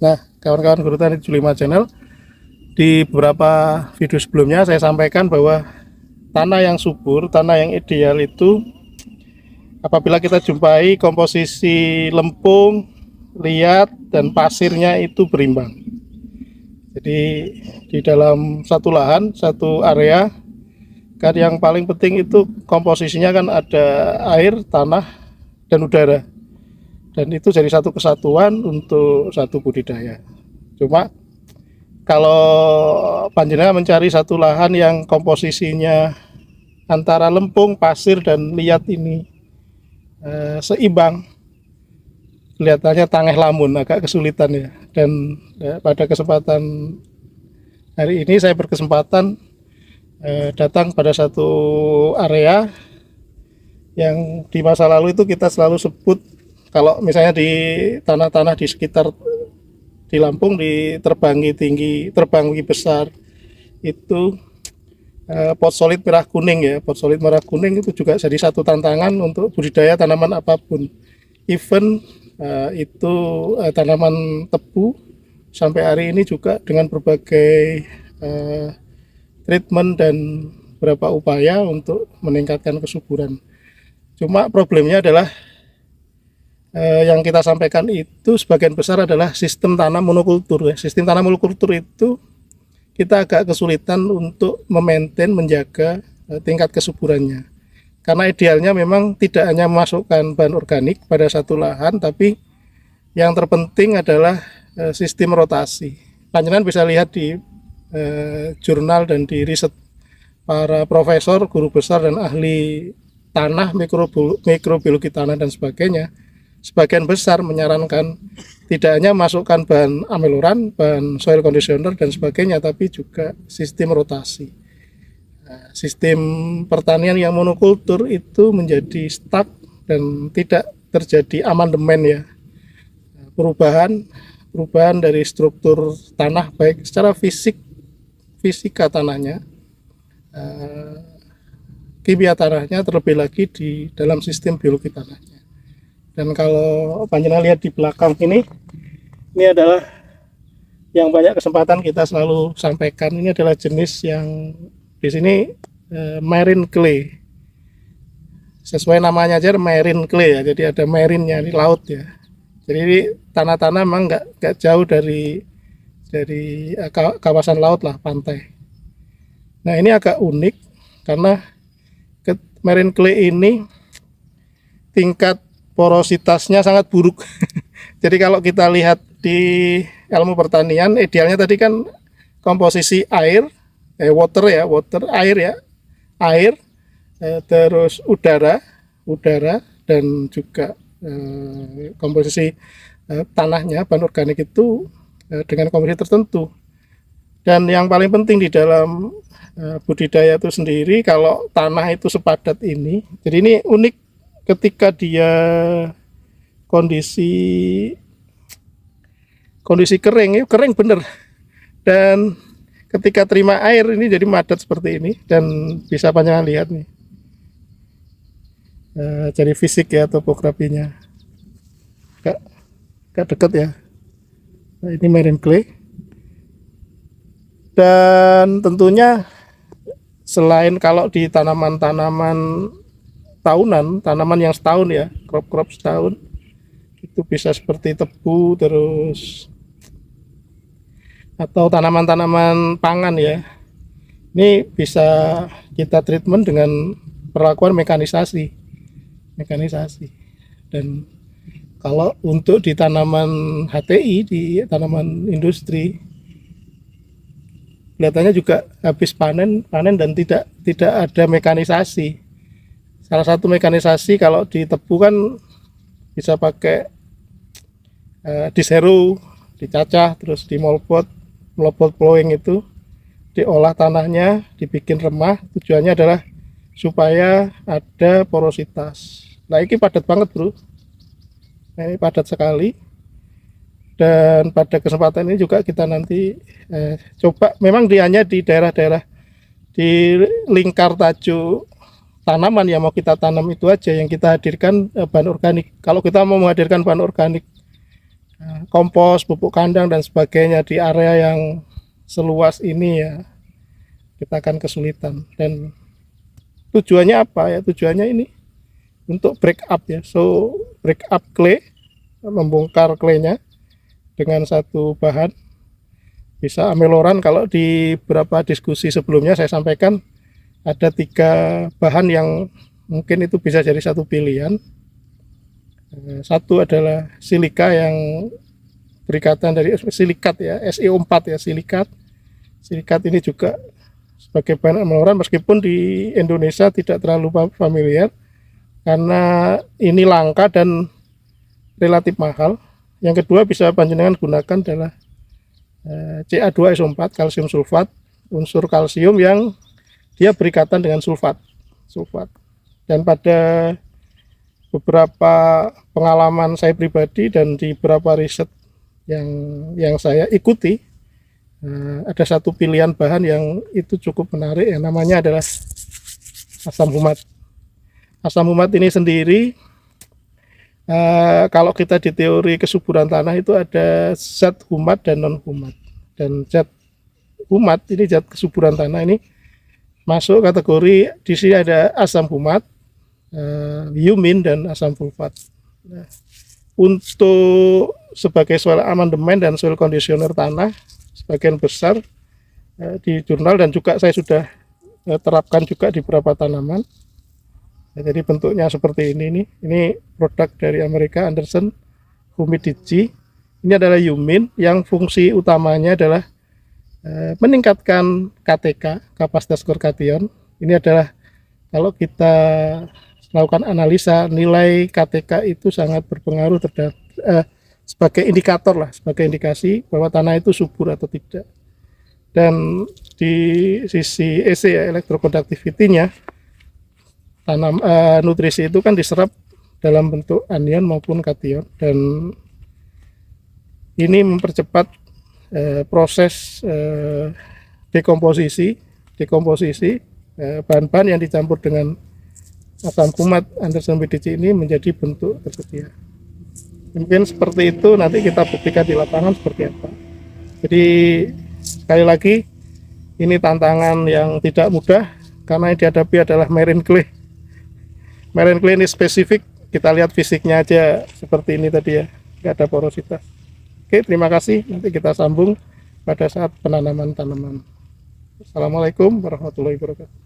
Nah, kawan-kawan Guru Tani 75 Channel, di beberapa video sebelumnya saya sampaikan bahwa tanah yang subur, tanah yang ideal itu apabila kita jumpai komposisi lempung, liat, dan pasirnya itu berimbang. Jadi di dalam satu lahan, satu area, kan yang paling penting itu komposisinya kan ada air, tanah, dan udara. Dan itu jadi satu kesatuan untuk satu budidaya. Cuma kalau panjenengan mencari satu lahan yang komposisinya antara lempung, pasir, dan liat ini seimbang, kelihatannya tangeh lamun, agak kesulitan ya. Dan pada kesempatan hari ini saya berkesempatan datang pada satu area yang di masa lalu itu kita selalu sebut, kalau misalnya di tanah-tanah di sekitar di Lampung diterbangi tinggi, terbangi besar, itu pot solid merah kuning ya. Pot solid merah kuning itu juga jadi satu tantangan untuk budidaya tanaman apapun. Even itu tanaman tebu sampai hari ini juga dengan berbagai treatment dan beberapa upaya untuk meningkatkan kesuburan. Cuma problemnya adalah yang kita sampaikan itu sebagian besar adalah sistem tanam monokultur ya. Sistem tanam monokultur itu kita agak kesulitan untuk memaintain, menjaga tingkat kesuburannya. Karena idealnya memang tidak hanya memasukkan bahan organik pada satu lahan, tapi yang terpenting adalah sistem rotasi. Panjenengan bisa lihat di jurnal dan di riset para profesor, guru besar, dan ahli tanah, mikrobiologi tanah dan sebagainya. Sebagian besar menyarankan tidak hanya masukkan bahan ameluran, bahan soil conditioner dan sebagainya, tapi juga sistem rotasi. Sistem pertanian yang monokultur itu menjadi stuck dan tidak terjadi amandemen ya. Perubahan dari struktur tanah, baik secara fisika tanahnya, kimia tanahnya, terlebih lagi di dalam sistem biologi tanahnya. Dan kalau panjenengan lihat di belakang ini adalah yang banyak kesempatan kita selalu sampaikan. Ini adalah jenis yang di sini marine clay. Sesuai namanya aja marine clay ya. Jadi ada marine-nya di laut ya. Jadi ini tanah-tanah memang nggak jauh dari kawasan laut lah, pantai. Nah ini agak unik karena marine clay ini tingkat porositasnya sangat buruk. Jadi kalau kita lihat di ilmu pertanian, idealnya tadi kan komposisi air, air, terus udara, dan juga komposisi tanahnya, bahan organik itu dengan komposisi tertentu. Dan yang paling penting di dalam budidaya itu sendiri, kalau tanah itu sepadat ini, jadi ini unik. Ketika dia kondisi kering bener, dan ketika terima air ini jadi madat seperti ini, dan bisa panjenengan lihat nih jadi fisik ya, topografinya agak dekat ya. Nah, ini marine clay, dan tentunya selain kalau di tanaman tahunan, tanaman yang setahun ya, crop setahun, itu bisa seperti tebu, terus atau tanaman-tanaman pangan ya. Ini bisa kita treatment dengan perlakuan mekanisasi. Dan kalau untuk di tanaman HTI, di tanaman industri, kelihatannya juga habis panen dan tidak ada mekanisasi. Salah satu mekanisasi kalau di tebu kan bisa pakai disero, dicacah, terus di molpot plowing itu diolah tanahnya, dibikin remah. Tujuannya adalah supaya ada porositas. Nah ini padat banget bro, ini padat sekali. Dan pada kesempatan ini juga kita nanti coba, memang hanya di daerah-daerah di lingkar tajuk tanaman yang mau kita tanam itu aja yang kita hadirkan bahan organik. Kalau kita mau menghadirkan bahan organik kompos, pupuk kandang dan sebagainya di area yang seluas ini ya kita akan kesulitan. Dan tujuannya apa ya? Tujuannya ini untuk break up ya. So break up clay, membongkar claynya dengan satu bahan bisa ameloran. Kalau di beberapa diskusi sebelumnya saya sampaikan ada 3 bahan yang mungkin itu bisa jadi satu pilihan. Satu adalah silika yang berikatan dari silikat ya, SiO4 ya, silikat. Silikat ini juga sebagai bahan ameloran meskipun di Indonesia tidak terlalu familiar karena ini langka dan relatif mahal. Yang kedua bisa panjenengan gunakan adalah Ca2SO4 kalsium sulfat, unsur kalsium yang dia berikatan dengan sulfat. Dan pada beberapa pengalaman saya pribadi dan di beberapa riset yang saya ikuti, ada satu pilihan bahan yang itu cukup menarik yang namanya adalah asam humat. Asam humat ini sendiri kalau kita di teori kesuburan tanah itu ada zat humat dan non humat, dan zat humat ini zat kesuburan tanah ini masuk kategori di sini ada asam humat, humin dan asam sulfat. Nah, untuk sebagai soil amandemen dan soil conditioner tanah sebagian besar di jurnal dan juga saya sudah terapkan juga di beberapa tanaman. Jadi bentuknya seperti ini nih. Ini produk dari Amerika, Anderson Humidity. Ini adalah humin yang fungsi utamanya adalah meningkatkan KTK, kapasitas core cation. Ini adalah kalau kita melakukan analisa nilai KTK itu sangat berpengaruh terhadap sebagai indikator lah, sebagai indikasi bahwa tanah itu subur atau tidak. Dan di sisi EC ya, electroconductivity-nya, nutrisi itu kan diserap dalam bentuk anion maupun kation, dan ini mempercepat proses dekomposisi bahan-bahan yang dicampur dengan asam humat Anderson Humidity ini menjadi bentuk tersedia. Mungkin seperti itu, nanti kita buktikan di lapangan seperti apa. Jadi sekali lagi ini tantangan yang tidak mudah karena yang dihadapi adalah marine clay. Marine clay ini spesifik, kita lihat fisiknya aja seperti ini tadi ya, nggak ada porositas. Oke, terima kasih, nanti kita sambung pada saat penanaman tanaman. Assalamualaikum warahmatullahi wabarakatuh.